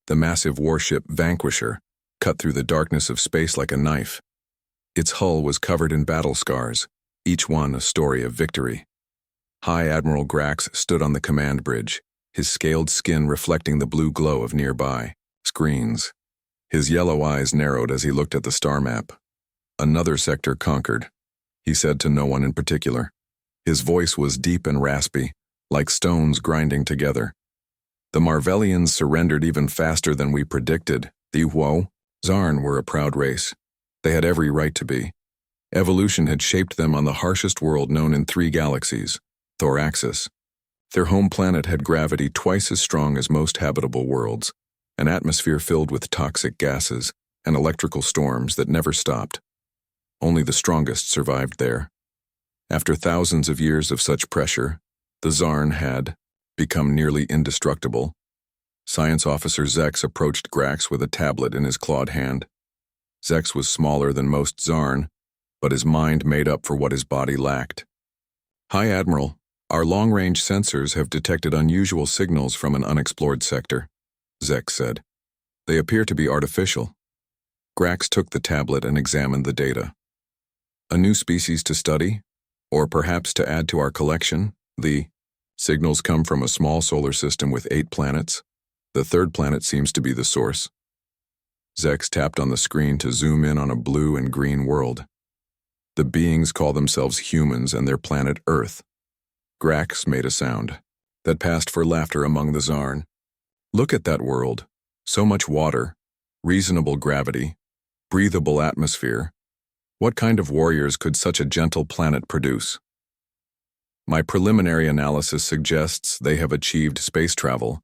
The massive warship Vanquisher cut through the darkness of space like a knife. Its hull was covered in battle scars, each one a story of victory. High Admiral Grax stood on the command bridge, his scaled skin reflecting the blue glow of nearby screens. His yellow eyes narrowed as he looked at the star map. Another sector conquered, he said to no one in particular. His voice was deep and raspy, like stones grinding together. The Marvellians surrendered even faster than we predicted. The Zarn were a proud race. They had every right to be. Evolution had shaped them on the harshest world known in 3 galaxies, Thoraxis. Their home planet had gravity twice as strong as most habitable worlds, an atmosphere filled with toxic gases and electrical storms that never stopped. Only the strongest survived there. After thousands of years of such pressure, the Zarn had become nearly indestructible. Science Officer Zex approached Grax with a tablet in his clawed hand. Zex was smaller than most Zarn, but his mind made up for what his body lacked. "Hi, Admiral. Our long-range sensors have detected unusual signals from an unexplored sector," Zex said. "They appear to be artificial." Grax took the tablet and examined the data. "A new species to study? Or perhaps to add to our collection? The signals come from a small solar system with 8 planets. The 3rd planet seems to be the source." Zex tapped on the screen to zoom in on a blue and green world. "The beings call themselves humans and their planet Earth." Grax made a sound that passed for laughter among the Zarn. "Look at that world. So much water, reasonable gravity, breathable atmosphere. What kind of warriors could such a gentle planet produce?" "My preliminary analysis suggests they have achieved space travel,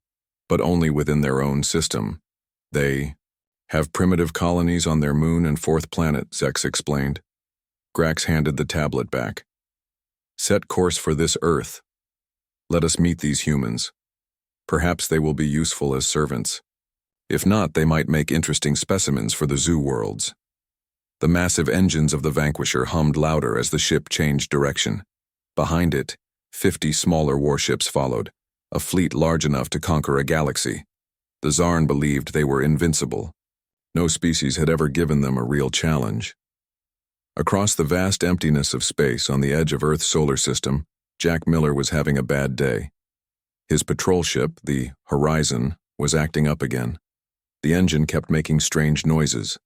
but only within their own system. They have primitive colonies on their moon and 4th planet," Zex explained. Grax handed the tablet back. "Set course for this Earth. Let us meet these humans. Perhaps they will be useful as servants. If not, they might make interesting specimens for the zoo worlds." The massive engines of the Vanquisher hummed louder as the ship changed direction. Behind it, 50 smaller warships followed, a fleet large enough to conquer a galaxy. The Zarn believed they were invincible. No species had ever given them a real challenge. Across the vast emptiness of space on the edge of Earth's solar system, Jack Miller was having a bad day. His patrol ship, the Horizon, was acting up again. The engine kept making strange noises,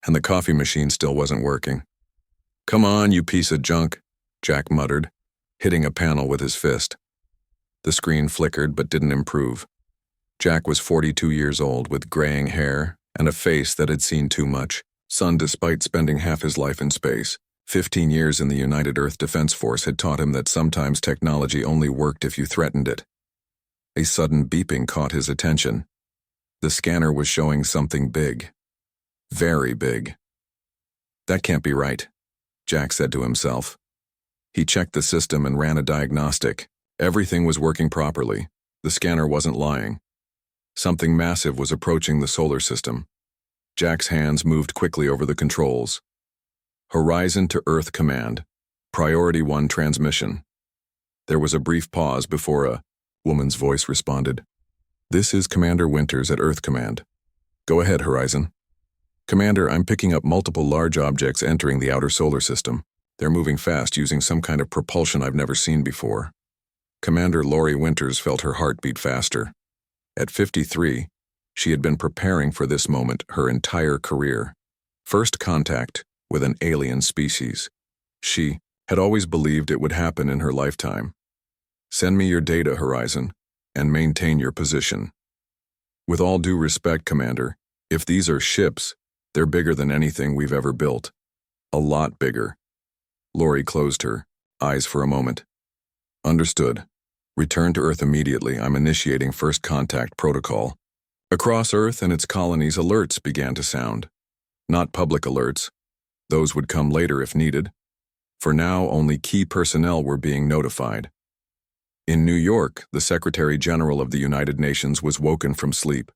and the coffee machine still wasn't working. "Come on, you piece of junk," Jack muttered, hitting a panel with his fist. The screen flickered but didn't improve. Jack was 42 years old with graying hair and a face that had seen too much. Son, despite spending half his life in space, 15 years in the United Earth Defense Force had taught him that sometimes technology only worked if you threatened it. A sudden beeping caught his attention. The scanner was showing something big. Very big. "That can't be right," Jack said to himself. He checked the system and ran a diagnostic. Everything was working properly. The scanner wasn't lying. Something massive was approaching the solar system. Jack's hands moved quickly over the controls. "Horizon to Earth Command. Priority 1 transmission." There was a brief pause before a woman's voice responded. "This is Commander Winters at Earth Command. Go ahead, Horizon." "Commander, I'm picking up multiple large objects entering the outer solar system. They're moving fast using some kind of propulsion I've never seen before." Commander Lori Winters felt her heart beat faster. At 53, she had been preparing for this moment her entire career. First contact with an alien species. She had always believed it would happen in her lifetime. "Send me your data, Horizon, and maintain your position." "With all due respect, Commander, if these are ships, they're bigger than anything we've ever built. A lot bigger." Lori closed her eyes for a moment. "Understood. Return to Earth immediately. I'm initiating first contact protocol." Across Earth and its colonies, alerts began to sound. Not public alerts. Those would come later if needed. For now, only key personnel were being notified. In New York, the Secretary General of the United Nations was woken from sleep.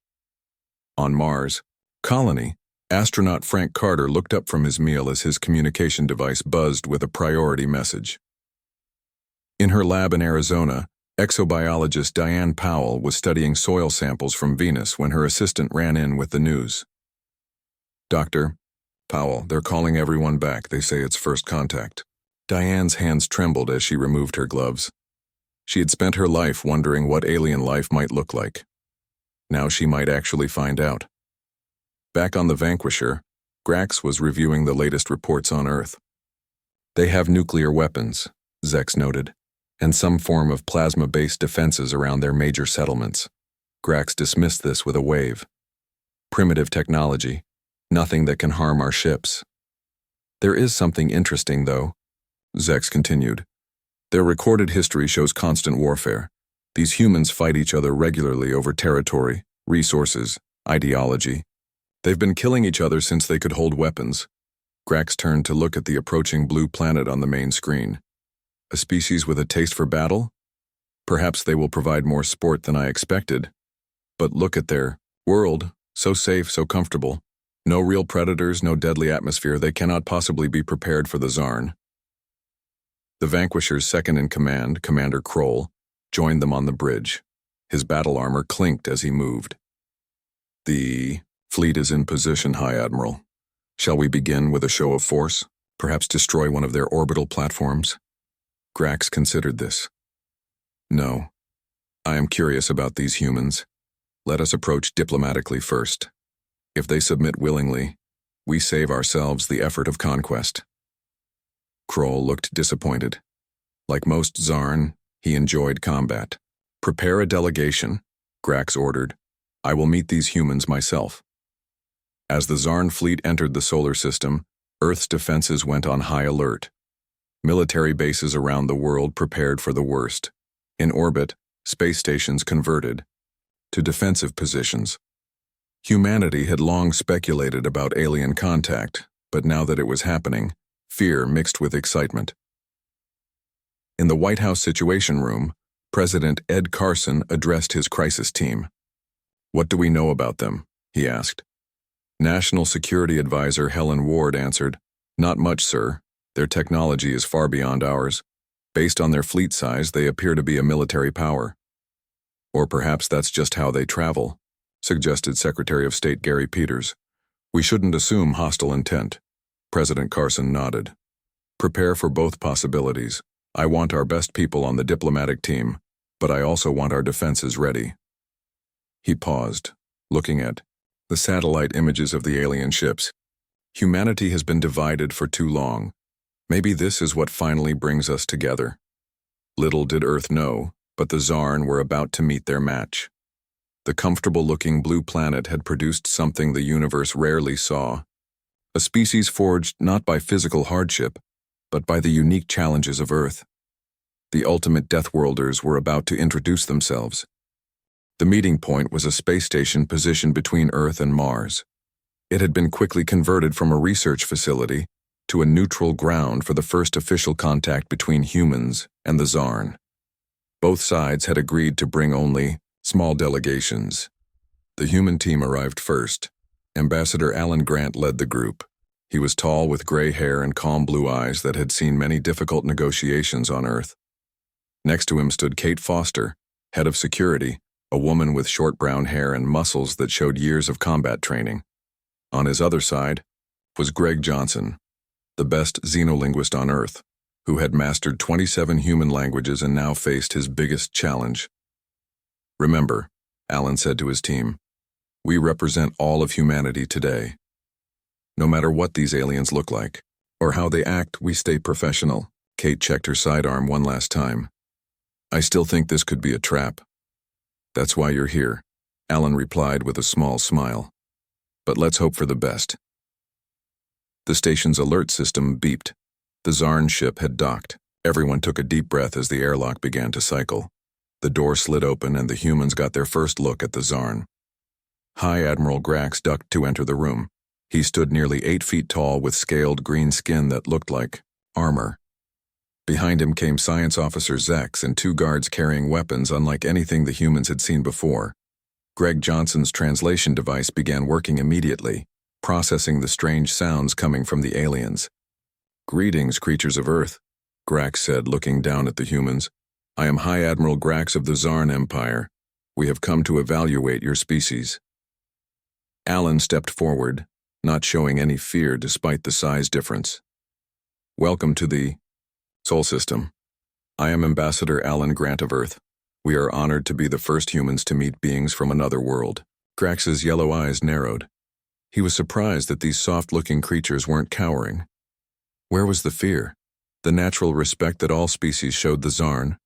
On Mars, colony, astronaut Frank Carter looked up from his meal as his communication device buzzed with a priority message. In her lab in Arizona, Exobiologist Diane Powell was studying soil samples from Venus when her assistant ran in with the news. "Doctor, Powell, they're calling everyone back. They say it's first contact." Diane's hands trembled as she removed her gloves. She had spent her life wondering what alien life might look like. Now she might actually find out. Back on the Vanquisher, Grax was reviewing the latest reports on Earth. "They have nuclear weapons," Zex noted, "and some form of plasma-based defenses around their major settlements." Grax dismissed this with a wave. "Primitive technology, nothing that can harm our ships." "There is something interesting, though," Zex continued. "Their recorded history shows constant warfare. These humans fight each other regularly over territory, resources, ideology. They've been killing each other since they could hold weapons." Grax turned to look at the approaching blue planet on the main screen. "A species with a taste for battle? Perhaps they will provide more sport than I expected. But look at their world, so safe, so comfortable. No real predators, no deadly atmosphere. They cannot possibly be prepared for the Zarn." The Vanquisher's second-in-command, Commander Kroll, joined them on the bridge. His battle armor clinked as he moved. "The fleet is in position, High Admiral. Shall we begin with a show of force? Perhaps destroy one of their orbital platforms?" Grax considered this. "No. I am curious about these humans. Let us approach diplomatically first. If they submit willingly, we save ourselves the effort of conquest." Kroll looked disappointed. Like most Zarn, he enjoyed combat. "Prepare a delegation," Grax ordered. "I will meet these humans myself." As the Zarn fleet entered the solar system, Earth's defenses went on high alert. Military bases around the world prepared for the worst. In orbit, space stations converted to defensive positions. Humanity had long speculated about alien contact, but now that it was happening, fear mixed with excitement. In the White House Situation Room, President Ed Carson addressed his crisis team. "What do we know about them?" he asked. National Security Advisor Helen Ward answered, "Not much, sir. Their technology is far beyond ours. Based on their fleet size, they appear to be a military power." "Or perhaps that's just how they travel," suggested Secretary of State Gary Peters. "We shouldn't assume hostile intent." President Carson nodded. "Prepare for both possibilities. I want our best people on the diplomatic team, but I also want our defenses ready." He paused, looking at the satellite images of the alien ships. "Humanity has been divided for too long. Maybe this is what finally brings us together." Little did Earth know, but the Zarn were about to meet their match. The comfortable-looking blue planet had produced something the universe rarely saw. A species forged not by physical hardship, but by the unique challenges of Earth. The ultimate Deathworlders were about to introduce themselves. The meeting point was a space station positioned between Earth and Mars. It had been quickly converted from a research facility to a neutral ground for the first official contact between humans and the Zarn. Both sides had agreed to bring only small delegations. The human team arrived first. Ambassador Alan Grant led the group. He was tall with gray hair and calm blue eyes that had seen many difficult negotiations on Earth. Next to him stood Kate Foster, head of security, a woman with short brown hair and muscles that showed years of combat training. On his other side was Greg Johnson, the best xenolinguist on Earth, who had mastered 27 human languages and now faced his biggest challenge. "Remember," Alan said to his team, "we represent all of humanity today. No matter what these aliens look like, or how they act, we stay professional." Kate checked her sidearm one last time. "I still think this could be a trap." "That's why you're here," Alan replied with a small smile. "But let's hope for the best." The station's alert system beeped. The Zarn ship had docked. Everyone took a deep breath as the airlock began to cycle. The door slid open and the humans got their first look at the Zarn. High Admiral Grax ducked to enter the room. He stood nearly 8 feet tall with scaled green skin that looked like armor. Behind him came Science Officer Zex and 2 guards carrying weapons unlike anything the humans had seen before. Greg Johnson's translation device began working immediately, processing the strange sounds coming from the aliens. "Greetings, creatures of Earth," Grax said, looking down at the humans. I am High Admiral Grax of the Zarn Empire. We have come to evaluate your species. Alan stepped forward, not showing any fear despite the size difference. Welcome to the Sol System. I am Ambassador Alan Grant of Earth. We are honored to be the first humans to meet beings from another world. Grax's yellow eyes narrowed. He was surprised that these soft-looking creatures weren't cowering. Where was the fear? The natural respect that all species showed the Zarn?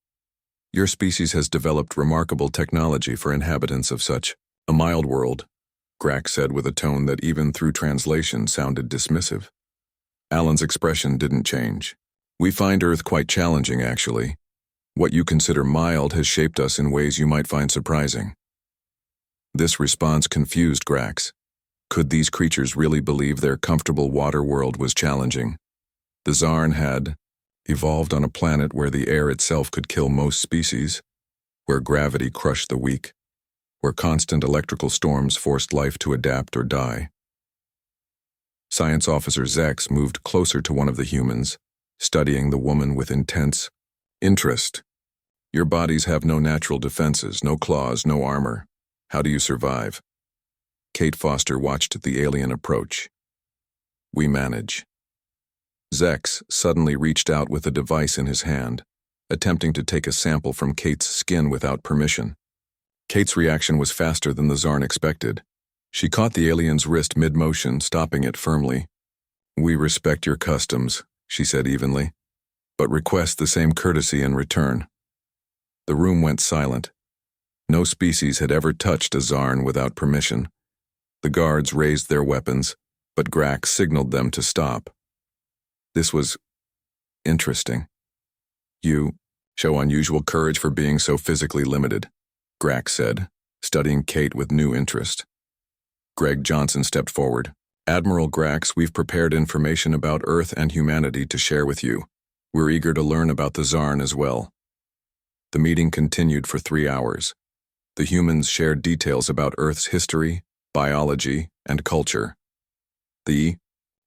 Your species has developed remarkable technology for inhabitants of such a mild world, Grax said with a tone that even through translation sounded dismissive. Alan's expression didn't change. We find Earth quite challenging, actually. What you consider mild has shaped us in ways you might find surprising. This response confused Grax. Could these creatures really believe their comfortable water world was challenging? The Zarn had evolved on a planet where the air itself could kill most species, where gravity crushed the weak, where constant electrical storms forced life to adapt or die. Science Officer Zex moved closer to one of the humans, studying the woman with intense interest. Your bodies have no natural defenses, no claws, no armor. How do you survive? Kate Foster watched the alien approach. We manage. Zex suddenly reached out with a device in his hand, attempting to take a sample from Kate's skin without permission. Kate's reaction was faster than the Zarn expected. She caught the alien's wrist mid-motion, stopping it firmly. We respect your customs, she said evenly, but request the same courtesy in return. The room went silent. No species had ever touched a Zarn without permission. The guards raised their weapons, but Grax signaled them to stop. This was interesting. You show unusual courage for being so physically limited, Grax said, studying Kate with new interest. Greg Johnson stepped forward. Admiral Grax, we've prepared information about Earth and humanity to share with you. We're eager to learn about the Zarn as well. The meeting continued for 3 hours. The humans shared details about Earth's history, biology, and culture. The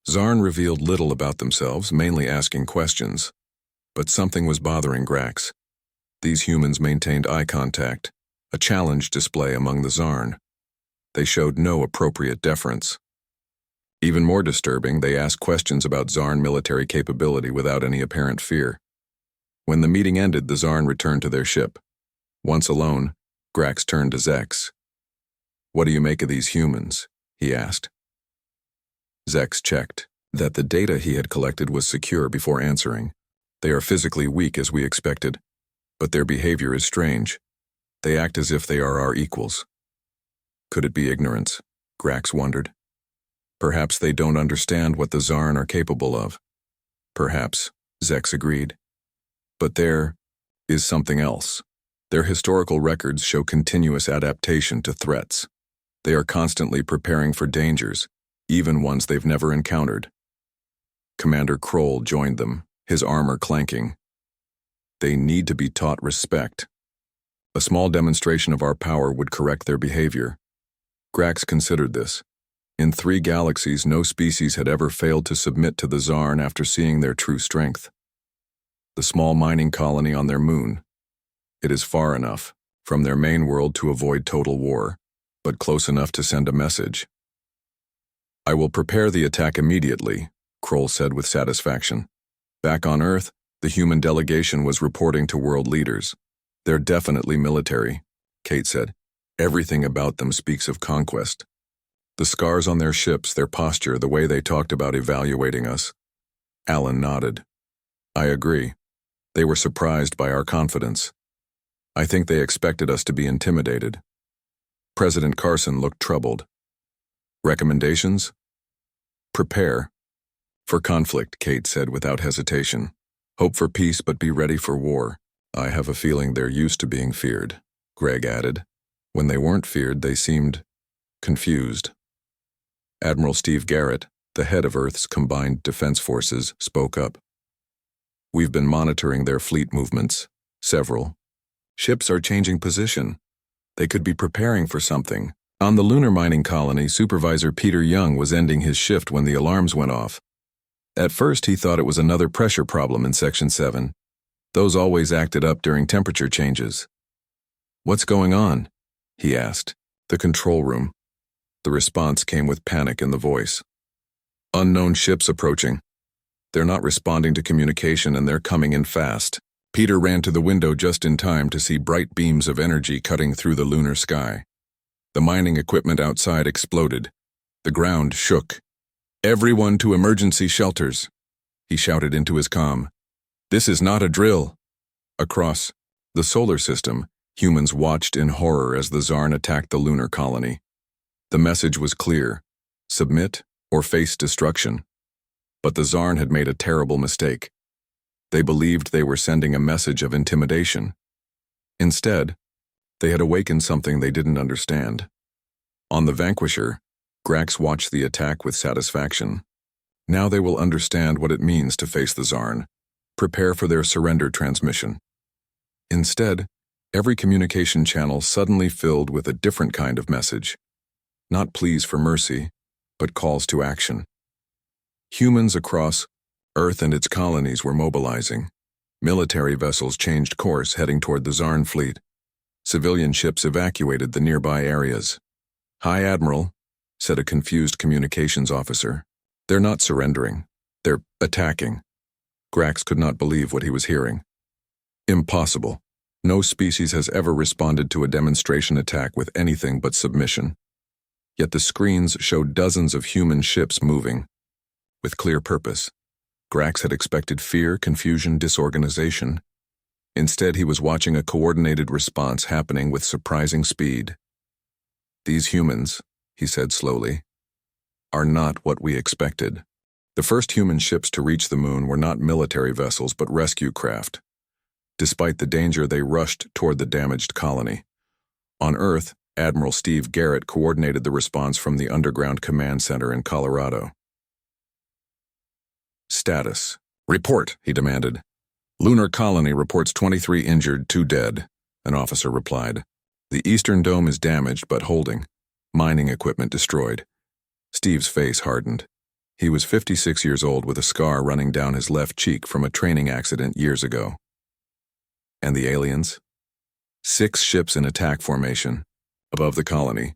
Zarn revealed little about themselves, mainly asking questions. But something was bothering Grax. These humans maintained eye contact, a challenge display among the Zarn. They showed no appropriate deference. Even more disturbing, they asked questions about Zarn military capability without any apparent fear. When the meeting ended, the Zarn returned to their ship. Once alone, Grax turned to Zex. What do you make of these humans? He asked. Zex checked that the data he had collected was secure before answering. They are physically weak as we expected, but their behavior is strange. They act as if they are our equals. Could it be ignorance? Grax wondered. Perhaps they don't understand what the Zarn are capable of. Perhaps, Zex agreed. But there is something else. Their historical records show continuous adaptation to threats. They are constantly preparing for dangers, even ones they've never encountered. Commander Kroll joined them, his armor clanking. They need to be taught respect. A small demonstration of our power would correct their behavior. Grax considered this. In 3 galaxies, no species had ever failed to submit to the Zarn after seeing their true strength. The small mining colony on their moon. It is far enough from their main world to avoid total war, but close enough to send a message. I will prepare the attack immediately, Kroll said with satisfaction. Back on Earth, the human delegation was reporting to world leaders. They're definitely military, Kate said. Everything about them speaks of conquest. The scars on their ships, their posture, the way they talked about evaluating us. Alan nodded. I agree. They were surprised by our confidence. I think they expected us to be intimidated. President Carson looked troubled. Recommendations? Prepare. For conflict, Kate said without hesitation. Hope for peace, but be ready for war. I have a feeling they're used to being feared, Greg added. When they weren't feared, they seemed confused. Admiral Steve Garrett, the head of Earth's Combined Defense Forces, spoke up. We've been monitoring their fleet movements. Several. Ships are changing position. They could be preparing for something. On the lunar mining colony, Supervisor Peter Young was ending his shift when the alarms went off. At first, he thought it was another pressure problem in Section 7, Those always acted up during temperature changes. "What's going on?" he asked. "The control room." The response came with panic in the voice. "Unknown ships approaching. They're not responding to communication and they're coming in fast." Peter ran to the window just in time to see bright beams of energy cutting through the lunar sky. The mining equipment outside exploded. The ground shook. "Everyone to emergency shelters," he shouted into his comm. "This is not a drill." Across the solar system, humans watched in horror as the Zarn attacked the lunar colony. The message was clear: submit or face destruction. But the Zarn had made a terrible mistake. They believed they were sending a message of intimidation. Instead, they had awakened something they didn't understand. On the Vanquisher, Grax watched the attack with satisfaction. Now they will understand what it means to face the Zarn. Prepare for their surrender transmission. Instead, every communication channel suddenly filled with a different kind of message. Not pleas for mercy, but calls to action. Humans across Earth and its colonies were mobilizing. Military vessels changed course, heading toward the Zarn fleet. Civilian ships evacuated the nearby areas. "High Admiral," said a confused communications officer. "They're not surrendering. They're attacking." Grax could not believe what he was hearing. Impossible. No species has ever responded to a demonstration attack with anything but submission. Yet the screens showed dozens of human ships moving. With clear purpose. Grax had expected fear, confusion, disorganization. Instead, he was watching a coordinated response happening with surprising speed. "These humans," he said slowly, "are not what we expected." The first human ships to reach the moon were not military vessels but rescue craft. Despite the danger, they rushed toward the damaged colony. On Earth, Admiral Steve Garrett coordinated the response from the underground command center in Colorado. "Status. Report," he demanded. "Lunar colony reports 23 injured, 2 dead," an officer replied. "The eastern dome is damaged but holding. Mining equipment destroyed." Steve's face hardened. He was 56 years old with a scar running down his left cheek from a training accident years ago. And the aliens? 6 ships in attack formation, above the colony.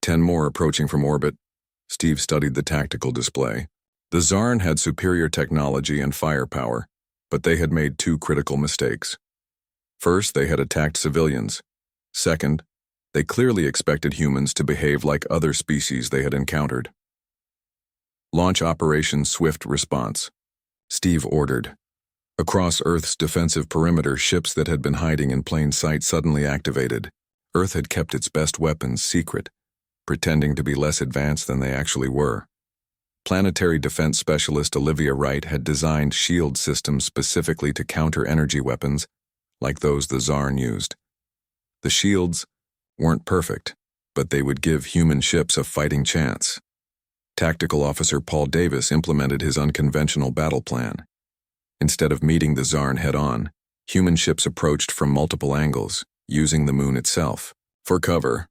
10 more approaching from orbit. Steve studied the tactical display. The Zarn had superior technology and firepower, but they had made 2 critical mistakes. First, they had attacked civilians. Second, they clearly expected humans to behave like other species they had encountered. "Launch Operation Swift Response," Steve ordered. Across Earth's defensive perimeter, ships that had been hiding in plain sight suddenly activated. Earth had kept its best weapons secret, pretending to be less advanced than they actually were. Planetary defense specialist Olivia Wright had designed shield systems specifically to counter energy weapons, like those the Zarn used. The shields weren't perfect, but they would give human ships a fighting chance. Tactical Officer Paul Davis implemented his unconventional battle plan. Instead of meeting the Zarn head-on, human ships approached from multiple angles, using the moon itself. For cover,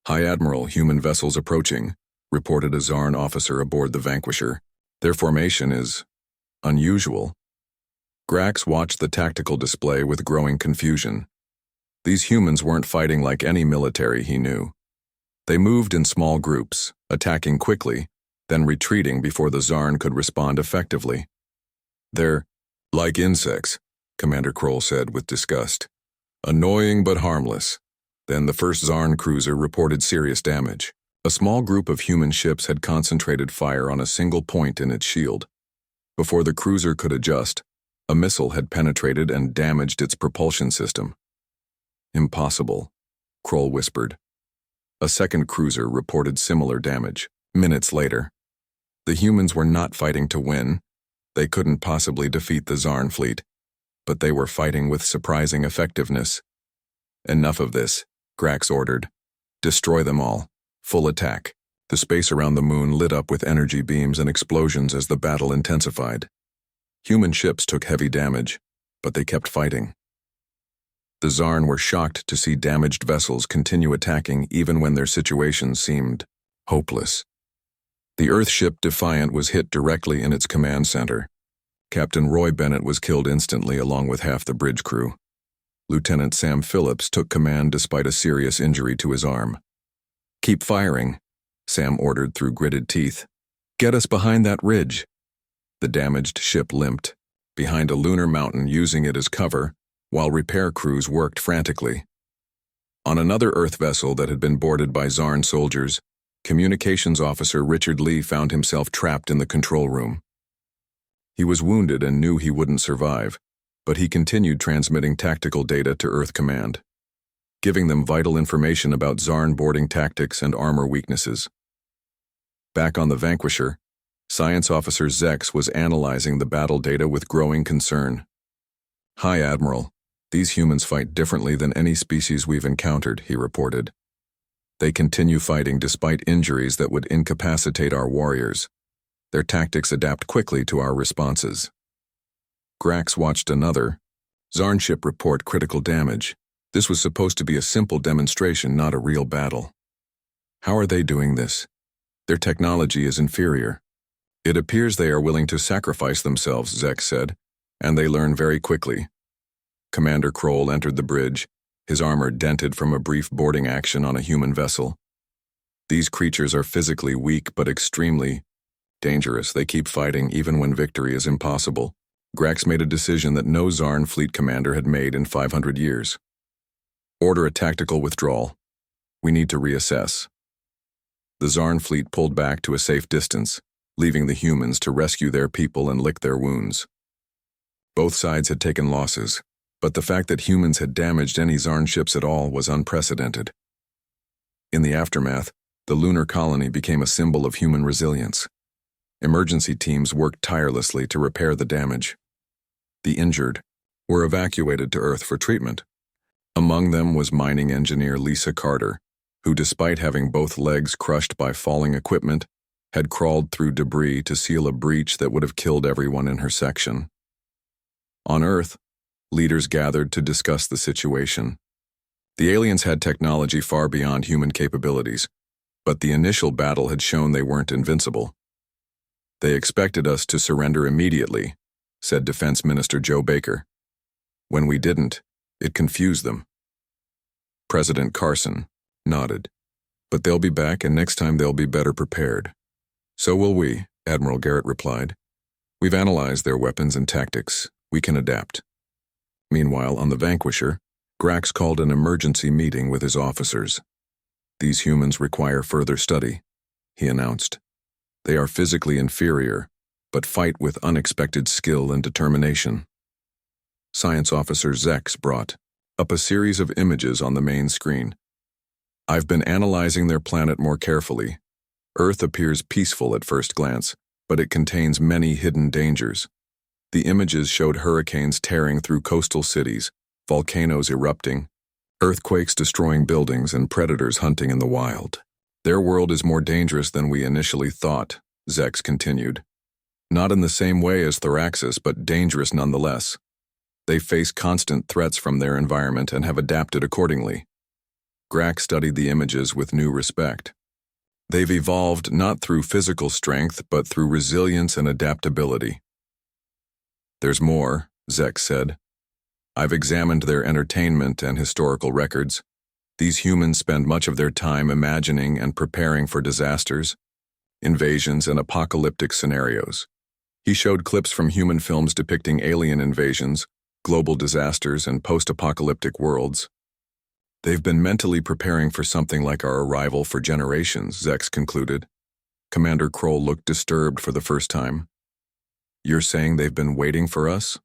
"High Admiral, human vessels approaching," reported a Zarn officer aboard the Vanquisher. "Their formation is unusual." Grax watched the tactical display with growing confusion. These humans weren't fighting like any military he knew. They moved in small groups, attacking quickly, then retreating before the Zarn could respond effectively. "They're like insects," Commander Kroll said with disgust. "Annoying but harmless." Then the first Zarn cruiser reported serious damage. A small group of human ships had concentrated fire on a single point in its shield. Before the cruiser could adjust, a missile had penetrated and damaged its propulsion system. "Impossible," Kroll whispered. A second cruiser reported similar damage. Minutes later, the humans were not fighting to win. They couldn't possibly defeat the Zarn fleet, but they were fighting with surprising effectiveness. "Enough of this," Grax ordered. "Destroy them all. Full attack." The space around the moon lit up with energy beams and explosions as the battle intensified. Human ships took heavy damage, but they kept fighting. The Zarn were shocked to see damaged vessels continue attacking even when their situation seemed hopeless. The Earth ship Defiant was hit directly in its command center. Captain Roy Bennett was killed instantly along with half the bridge crew. Lieutenant Sam Phillips took command despite a serious injury to his arm. "Keep firing," Sam ordered through gritted teeth. "Get us behind that ridge." The damaged ship limped, behind a lunar mountain using it as cover, while repair crews worked frantically. On another Earth vessel that had been boarded by Zarn soldiers, Communications Officer Richard Lee found himself trapped in the control room. He was wounded and knew he wouldn't survive, but he continued transmitting tactical data to Earth Command, giving them vital information about Zarn boarding tactics and armor weaknesses. Back on the Vanquisher, Science Officer Zex was analyzing the battle data with growing concern. "Hi, Admiral. These humans fight differently than any species we've encountered," he reported. "They continue fighting despite injuries that would incapacitate our warriors. Their tactics adapt quickly to our responses." Grax watched another Zarn ship report critical damage. This was supposed to be a simple demonstration, not a real battle. "How are they doing this? Their technology is inferior." "It appears they are willing to sacrifice themselves," Zex said, "and they learn very quickly." Commander Kroll entered the bridge, his armor dented from a brief boarding action on a human vessel. "These creatures are physically weak but extremely dangerous. They keep fighting even when victory is impossible." Grax made a decision that no Zarn fleet commander had made in 500 years. "Order a tactical withdrawal. We need to reassess." The Zarn fleet pulled back to a safe distance, leaving the humans to rescue their people and lick their wounds. Both sides had taken losses, but the fact that humans had damaged any Zarn ships at all was unprecedented. In the aftermath, the lunar colony became a symbol of human resilience. Emergency teams worked tirelessly to repair the damage. The injured were evacuated to Earth for treatment. Among them was mining engineer Lisa Carter, who, despite having both legs crushed by falling equipment, had crawled through debris to seal a breach that would have killed everyone in her section. On Earth, leaders gathered to discuss the situation. The aliens had technology far beyond human capabilities, but the initial battle had shown they weren't invincible. "They expected us to surrender immediately," said Defense Minister Joe Baker. "When we didn't, it confused them." President Carson nodded. "But they'll be back, and next time they'll be better prepared." "So will we," Admiral Garrett replied. "We've analyzed their weapons and tactics. We can adapt." Meanwhile, on the Vanquisher, Grax called an emergency meeting with his officers. "These humans require further study," he announced. "They are physically inferior, but fight with unexpected skill and determination." Science Officer Zex brought up a series of images on the main screen. "I've been analyzing their planet more carefully. Earth appears peaceful at first glance, but it contains many hidden dangers." The images showed hurricanes tearing through coastal cities, volcanoes erupting, earthquakes destroying buildings, and predators hunting in the wild. "Their world is more dangerous than we initially thought," Zex continued. "Not in the same way as Thraxis, but dangerous nonetheless. They face constant threats from their environment and have adapted accordingly." Grax studied the images with new respect. "They've evolved not through physical strength, but through resilience and adaptability." "There's more," Zex said. "I've examined their entertainment and historical records. These humans spend much of their time imagining and preparing for disasters, invasions, and apocalyptic scenarios." He showed clips from human films depicting alien invasions, global disasters, and post-apocalyptic worlds. "They've been mentally preparing for something like our arrival for generations," Zex concluded. Commander Kroll looked disturbed for the first time. "You're saying they've been waiting for us?"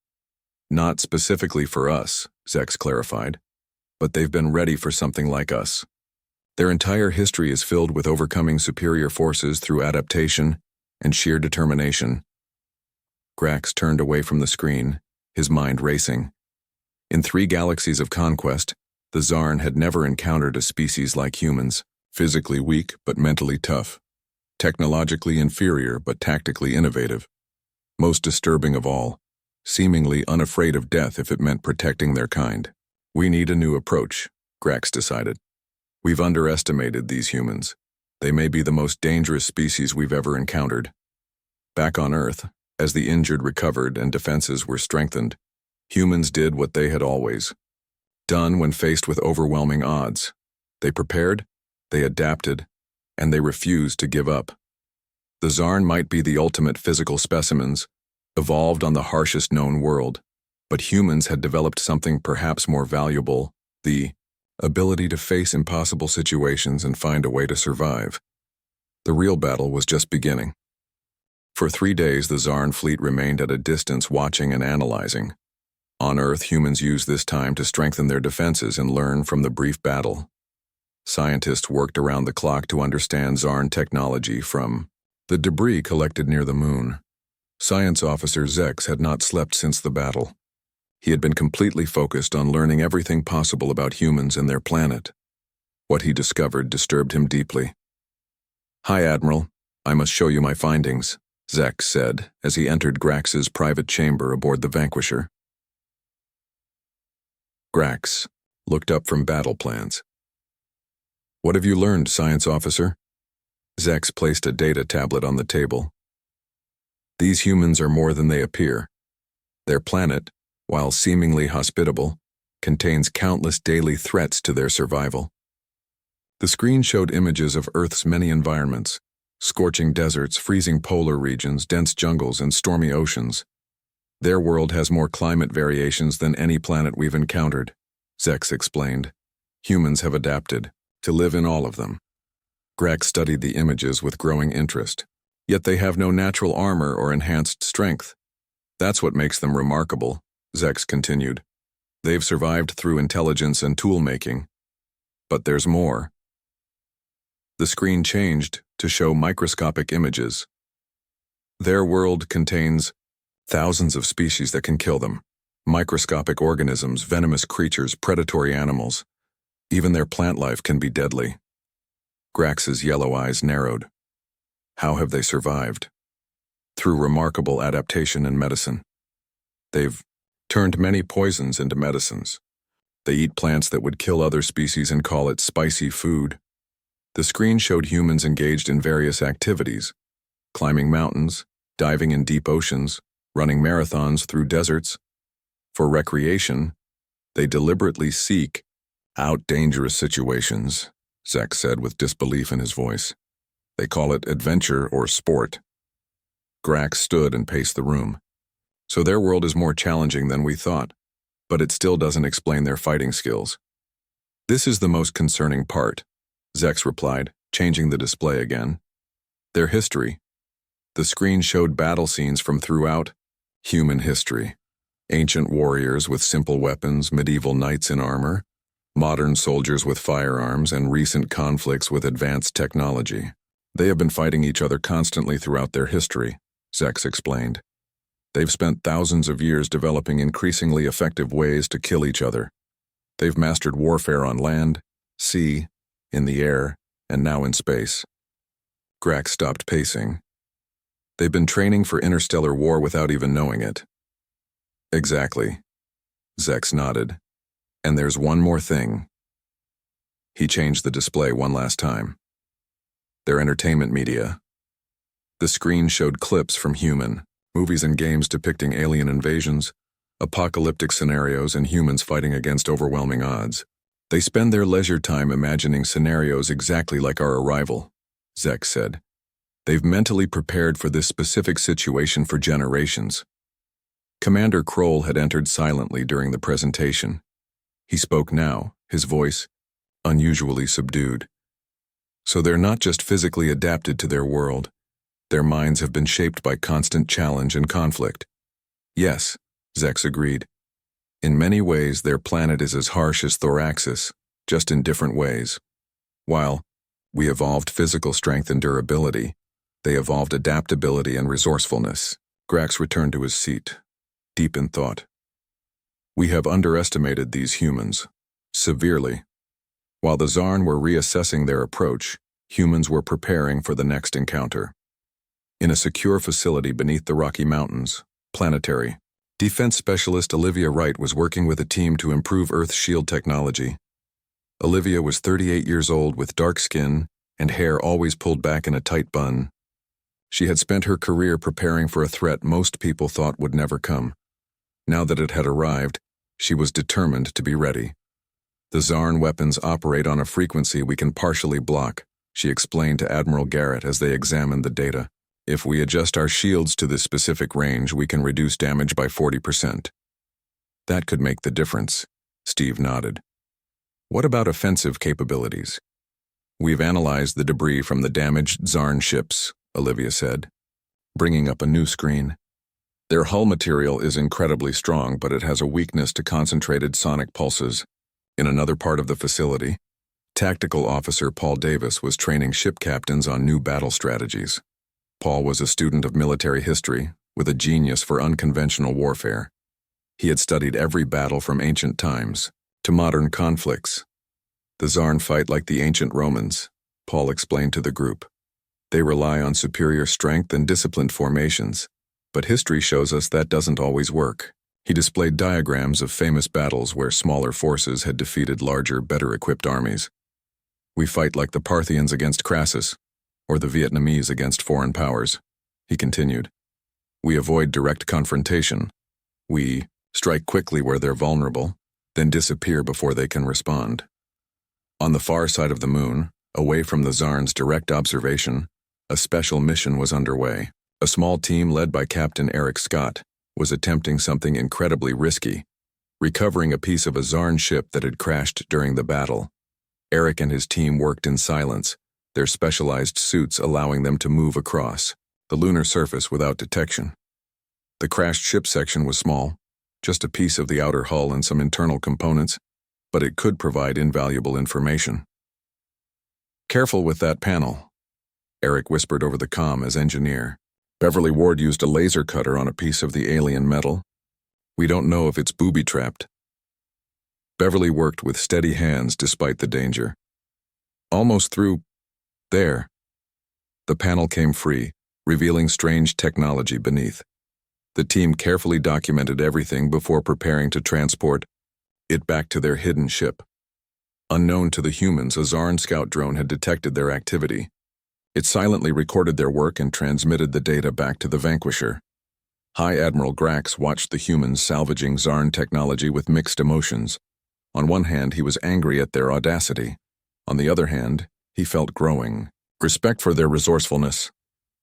"Not specifically for us," Zex clarified, "but they've been ready for something like us. Their entire history is filled with overcoming superior forces through adaptation and sheer determination." Grax turned away from the screen, his mind racing. In 3 galaxies of conquest, the Zarn had never encountered a species like humans, physically weak but mentally tough, technologically inferior but tactically innovative. Most disturbing of all, seemingly unafraid of death if it meant protecting their kind. "We need a new approach," Grax decided. "We've underestimated these humans. They may be the most dangerous species we've ever encountered." Back on Earth, As the injured recovered and defenses were strengthened, humans did what they had always done when faced with overwhelming odds. They prepared, they adapted, and they refused to give up. The Zarn might be the ultimate physical specimens, evolved on the harshest known world, but humans had developed something perhaps more valuable, the ability to face impossible situations and find a way to survive. The real battle was just beginning. For 3 days, the Zarn fleet remained at a distance, watching and analyzing. On Earth, humans used this time to strengthen their defenses and learn from the brief battle. Scientists worked around the clock to understand Zarn technology from the debris collected near the moon. Science officer Zex had not slept since the battle. He had been completely focused on learning everything possible about humans and their planet. What he discovered disturbed him deeply. "Hi, Admiral. I must show you my findings," Zex said as he entered Grax's private chamber aboard the Vanquisher. Grax looked up from battle plans. "What have you learned, Science Officer?" Zex placed a data tablet on the table. "These humans are more than they appear. Their planet, while seemingly hospitable, contains countless daily threats to their survival." The screen showed images of Earth's many environments: scorching deserts, freezing polar regions, dense jungles, and stormy oceans. "Their world has more climate variations than any planet we've encountered," Zex explained. "Humans have adapted to live in all of them." Grax studied the images with growing interest. "Yet they have no natural armor or enhanced strength. That's what makes them remarkable," Zex continued. "They've survived through intelligence and tool-making. But there's more." The screen changed to show microscopic images. "Their world contains thousands of species that can kill them. Microscopic organisms, venomous creatures, predatory animals. Even their plant life can be deadly." Grax's yellow eyes narrowed. "How have they survived?" "Through remarkable adaptation and medicine. They've turned many poisons into medicines. They eat plants that would kill other species and call it spicy food." The screen showed humans engaged in various activities: climbing mountains, diving in deep oceans, running marathons through deserts. For recreation, they deliberately seek out dangerous situations, Zex said with disbelief in his voice. "They call it adventure or sport." Grax stood and paced the room. "So their world is more challenging than we thought, but it still doesn't explain their fighting skills." "This is the most concerning part," Zex replied, changing the display again. "Their history." The screen showed battle scenes from throughout human history. Ancient warriors with simple weapons, medieval knights in armor, modern soldiers with firearms, and recent conflicts with advanced technology. "They have been fighting each other constantly throughout their history," Zex explained. "They've spent thousands of years developing increasingly effective ways to kill each other. They've mastered warfare on land, sea, in the air, and now in space." Grax stopped pacing. "They've been training for interstellar war without even knowing it." "Exactly," Zex nodded. "And there's one more thing." He changed the display one last time. "Their entertainment media." The screen showed clips from human movies and games depicting alien invasions, apocalyptic scenarios, and humans fighting against overwhelming odds. "They spend their leisure time imagining scenarios exactly like our arrival," Zex said. "They've mentally prepared for this specific situation for generations." Commander Kroll had entered silently during the presentation. He spoke now, his voice unusually subdued. "So they're not just physically adapted to their world. Their minds have been shaped by constant challenge and conflict." "Yes," Zex agreed. "In many ways, their planet is as harsh as Thoraxis, just in different ways. While we evolved physical strength and durability, they evolved adaptability and resourcefulness." Grax returned to his seat, deep in thought. "We have underestimated these humans, severely. While the Zarn were reassessing their approach, humans were preparing for the next encounter. In a secure facility beneath the Rocky Mountains, planetary, defense specialist Olivia Wright was working with a team to improve Earth's shield technology. Olivia was 38 years old with dark skin and hair always pulled back in a tight bun. She had spent her career preparing for a threat most people thought would never come. Now that it had arrived, she was determined to be ready. The Zarn weapons operate on a frequency we can partially block, she explained to Admiral Garrett as they examined the data. If we adjust our shields to this specific range, we can reduce damage by 40%. That could make the difference, Steve nodded. What about offensive capabilities? We've analyzed the debris from the damaged Zarn ships, Olivia said, bringing up a new screen. Their hull material is incredibly strong, but it has a weakness to concentrated sonic pulses. In another part of the facility, Tactical Officer Paul Davis was training ship captains on new battle strategies. Paul was a student of military history with a genius for unconventional warfare. He had studied every battle from ancient times to modern conflicts. The Zarn fight like the ancient Romans, Paul explained to the group. They rely on superior strength and disciplined formations, but history shows us that doesn't always work. He displayed diagrams of famous battles where smaller forces had defeated larger, better-equipped armies. We fight like the Parthians against Crassus, or the Vietnamese against foreign powers, he continued. We avoid direct confrontation. We strike quickly where they're vulnerable, then disappear before they can respond. On the far side of the moon, away from the Zarn's direct observation, a special mission was underway. A small team led by Captain Eric Scott was attempting something incredibly risky, recovering a piece of a Zarn ship that had crashed during the battle. Eric and his team worked in silence, their specialized suits allowing them to move across the lunar surface without detection. The crashed ship section was small, just a piece of the outer hull and some internal components, but it could provide invaluable information. Careful with that panel, Eric whispered over the comm as engineer. Beverly Ward used a laser cutter on a piece of the alien metal. We don't know if it's booby-trapped. Beverly worked with steady hands despite the danger. Almost through. There. The panel came free, revealing strange technology beneath. The team carefully documented everything before preparing to transport it back to their hidden ship. Unknown to the humans, a Zarn scout drone had detected their activity. It silently recorded their work and transmitted the data back to the Vanquisher. High Admiral Grax watched the humans salvaging Zarn technology with mixed emotions. On one hand, he was angry at their audacity. On the other hand, he felt growing respect for their resourcefulness.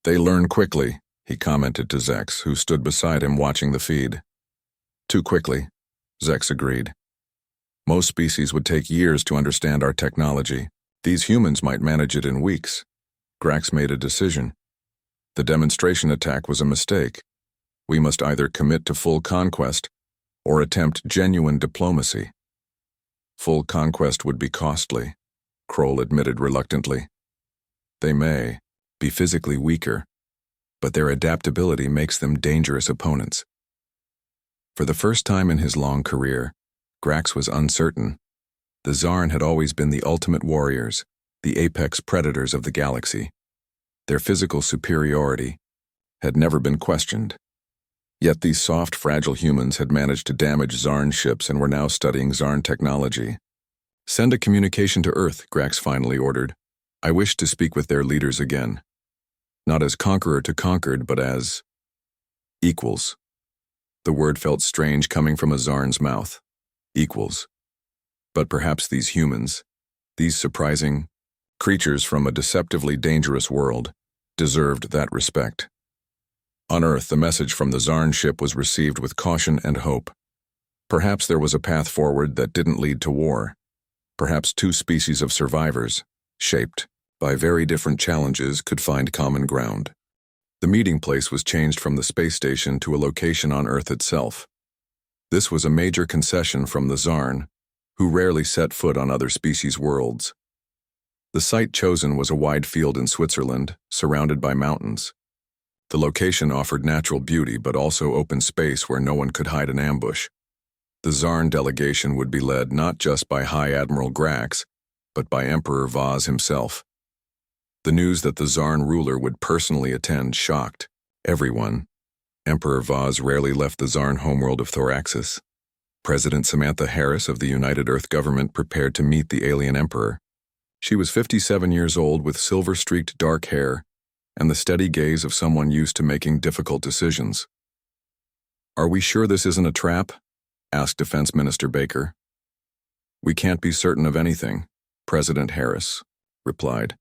They learn quickly, he commented to Zex, who stood beside him watching the feed. Too quickly, Zex agreed. Most species would take years to understand our technology. These humans might manage it in weeks. Grax made a decision. The demonstration attack was a mistake. We must either commit to full conquest or attempt genuine diplomacy. Full conquest would be costly, Kroll admitted reluctantly. They may be physically weaker, but their adaptability makes them dangerous opponents. For the first time in his long career, Grax was uncertain. The Zarn had always been the ultimate warriors, the apex predators of the galaxy. Their physical superiority had never been questioned. Yet these soft, fragile humans had managed to damage Zarn ships and were now studying Zarn technology. Send a communication to Earth, Grax finally ordered. I wish to speak with their leaders again. Not as conqueror to conquered, but as equals. The word felt strange coming from a Zarn's mouth. Equals. But perhaps these humans, these surprising creatures from a deceptively dangerous world, deserved that respect. On Earth, the message from the Zarn ship was received with caution and hope. Perhaps there was a path forward that didn't lead to war. Perhaps two species of survivors, shaped by very different challenges, could find common ground. The meeting place was changed from the space station to a location on Earth itself. This was a major concession from the Zarn, who rarely set foot on other species' worlds. The site chosen was a wide field in Switzerland, surrounded by mountains. The location offered natural beauty but also open space where no one could hide an ambush. The Zarn delegation would be led not just by High Admiral Grax, but by Emperor Vaz himself. The news that the Zarn ruler would personally attend shocked everyone. Emperor Vaz rarely left the Zarn homeworld of Thoraxis. President Samantha Harris of the United Earth government prepared to meet the alien emperor. She was 57 years old with silver-streaked dark hair, and the steady gaze of someone used to making difficult decisions. "Are we sure this isn't a trap?" asked Defense Minister Baker. "We can't be certain of anything," President Harris replied.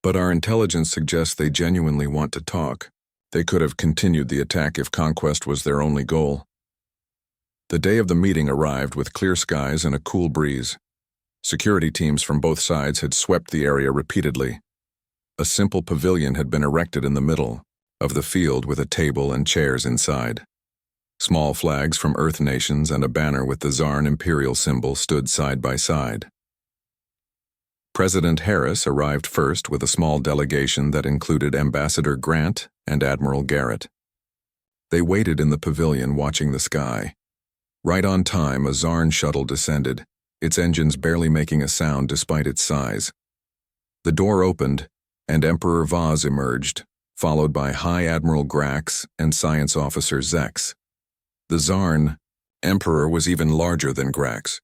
"But our intelligence suggests they genuinely want to talk. They could have continued the attack if conquest was their only goal." The day of the meeting arrived with clear skies and a cool breeze. Security teams from both sides had swept the area repeatedly. A simple pavilion had been erected in the middle of the field with a table and chairs inside. Small flags from Earth nations and a banner with the Zarn imperial symbol stood side by side. President Harris arrived first with a small delegation that included Ambassador Grant and Admiral Garrett. They waited in the pavilion watching the sky. Right on time, a Zarn shuttle descended, its engines barely making a sound despite its size. The door opened, and Emperor Vaz emerged, followed by High Admiral Grax and Science Officer Zex. The Zarn Emperor was even larger than Grax,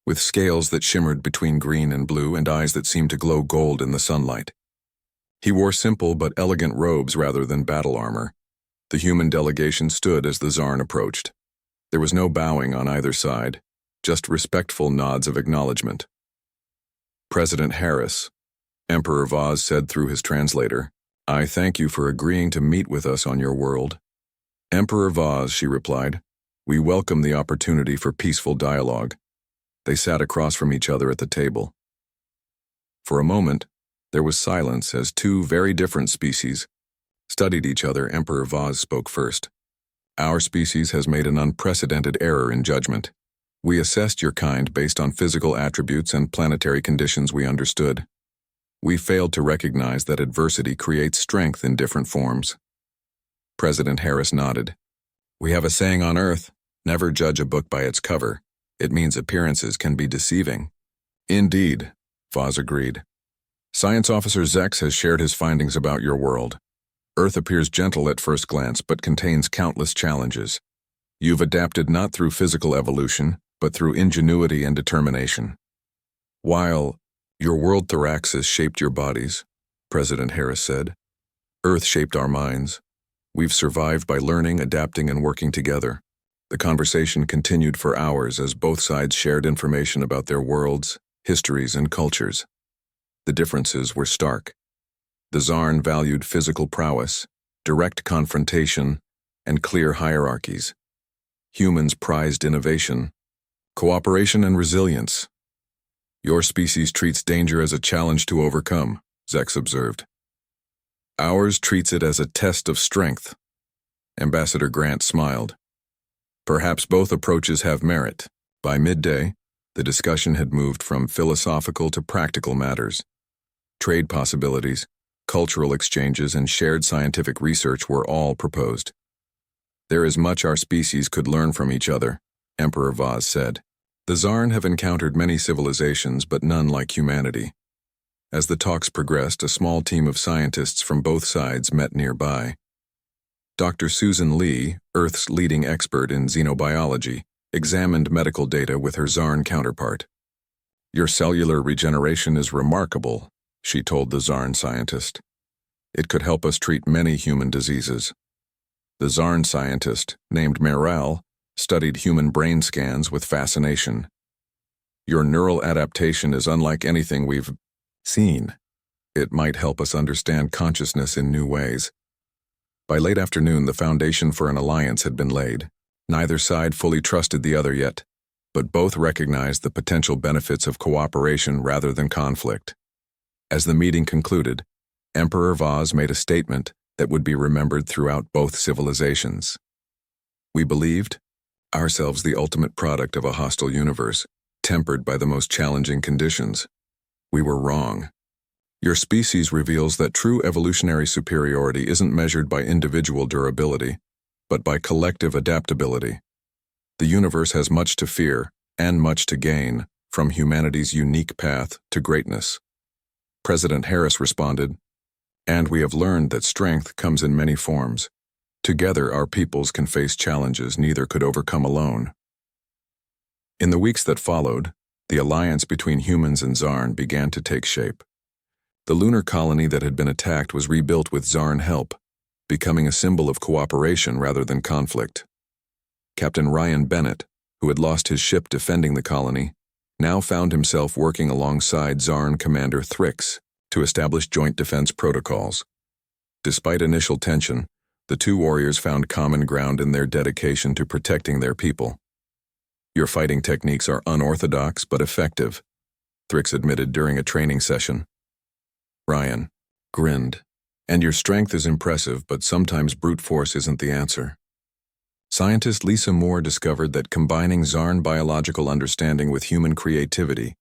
with scales that shimmered between green and blue and eyes that seemed to glow gold in the sunlight. He wore simple but elegant robes rather than battle armor. The human delegation stood as the Zarn approached. There was no bowing on either side, just respectful nods of acknowledgement. "President Harris," Emperor Vaz said through his translator, "I thank you for agreeing to meet with us on your world." "Emperor Vaz," she replied, "we welcome the opportunity for peaceful dialogue." They sat across from each other at the table. For a moment, there was silence as two very different species studied each other. Emperor Vaz spoke first. "Our species has made an unprecedented error in judgment. We assessed your kind based on physical attributes and planetary conditions we understood. We failed to recognize that adversity creates strength in different forms." President Harris nodded. "We have a saying on Earth, never judge a book by its cover. It means appearances can be deceiving." "Indeed," Vaz agreed. "Science Officer Zex has shared his findings about your world. Earth appears gentle at first glance but contains countless challenges. You've adapted not through physical evolution, but through ingenuity and determination. While your world thoraxis shaped your bodies," President Harris said, "Earth shaped our minds. We've survived by learning, adapting, and working together." The conversation continued for hours as both sides shared information about their worlds, histories, and cultures. The differences were stark. The Zarn valued physical prowess, direct confrontation, and clear hierarchies. Humans prized innovation, cooperation, and resilience. "Your species treats danger as a challenge to overcome," Zex observed. "Ours treats it as a test of strength." Ambassador Grant smiled. Perhaps both approaches have merit. By midday, the discussion had moved from philosophical to practical matters. Trade possibilities, cultural exchanges, and shared scientific research were all proposed. "There is much our species could learn from each other," Emperor Vaz said. "The Zarn have encountered many civilizations, but none like humanity." As the talks progressed, a small team of scientists from both sides met nearby. Dr. Susan Lee, Earth's leading expert in xenobiology, examined medical data with her Zarn counterpart. "Your cellular regeneration is remarkable," she told the Zarn scientist. "It could help us treat many human diseases." The Zarn scientist, named Meral, studied human brain scans with fascination. "Your neural adaptation is unlike anything we've seen. It might help us understand consciousness in new ways." By late afternoon, the foundation for an alliance had been laid. Neither side fully trusted the other yet, but both recognized the potential benefits of cooperation rather than conflict. As the meeting concluded, Emperor Vaz made a statement that would be remembered throughout both civilizations. "We believed ourselves the ultimate product of a hostile universe, tempered by the most challenging conditions. We were wrong. Your species reveals that true evolutionary superiority isn't measured by individual durability, but by collective adaptability. The universe has much to fear and much to gain from humanity's unique path to greatness." President Harris responded, "And we have learned that strength comes in many forms. Together, our peoples can face challenges neither could overcome alone." In the weeks that followed, the alliance between humans and Zarn began to take shape. The lunar colony that had been attacked was rebuilt with Zarn help, becoming a symbol of cooperation rather than conflict. Captain Ryan Bennett, who had lost his ship defending the colony, now found himself working alongside Zarn Commander Thrix to establish joint defense protocols. Despite initial tension, the two warriors found common ground in their dedication to protecting their people. "Your fighting techniques are unorthodox but effective," Thrix admitted during a training session. Ryan grinned. "And your strength is impressive, but sometimes brute force isn't the answer." Scientist Lisa Moore discovered that combining Zarn biological understanding with human creativity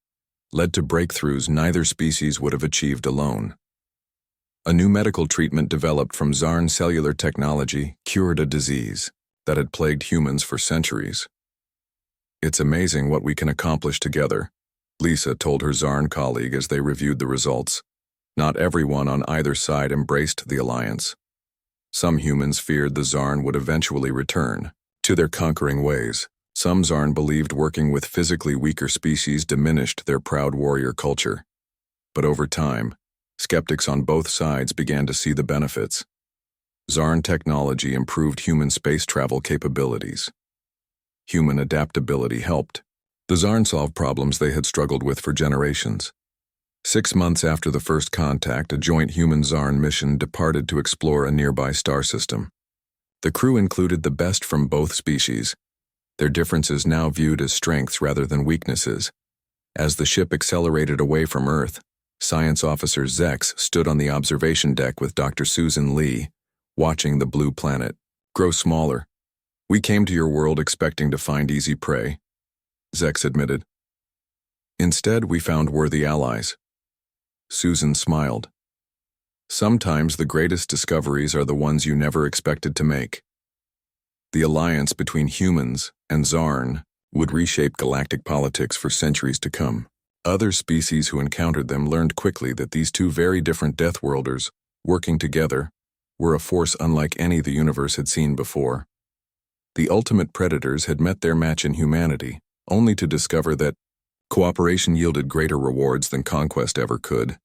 led to breakthroughs neither species would have achieved alone. A new medical treatment developed from Zarn cellular technology cured a disease that had plagued humans for centuries. "It's amazing what we can accomplish together," Lisa told her Zarn colleague as they reviewed the results. Not everyone on either side embraced the alliance. Some humans feared the Zarn would eventually return to their conquering ways. Some Zarn believed working with physically weaker species diminished their proud warrior culture. But over time, skeptics on both sides began to see the benefits. Zarn technology improved human space travel capabilities. Human adaptability helped. The Zarn solved problems they had struggled with for generations. 6 months after the first contact, a joint human-Zarn mission departed to explore a nearby star system. The crew included the best from both species, their differences now viewed as strengths rather than weaknesses. As the ship accelerated away from Earth, Science Officer Zex stood on the observation deck with Dr. Susan Lee, watching the blue planet grow smaller. "We came to your world expecting to find easy prey," Zex admitted. "Instead, we found worthy allies." Susan smiled. "Sometimes the greatest discoveries are the ones you never expected to make." The alliance between humans and Zarn would reshape galactic politics for centuries to come. Other species who encountered them learned quickly that these two very different Deathworlders, working together, were a force unlike any the universe had seen before. The ultimate predators had met their match in humanity, only to discover that cooperation yielded greater rewards than conquest ever could.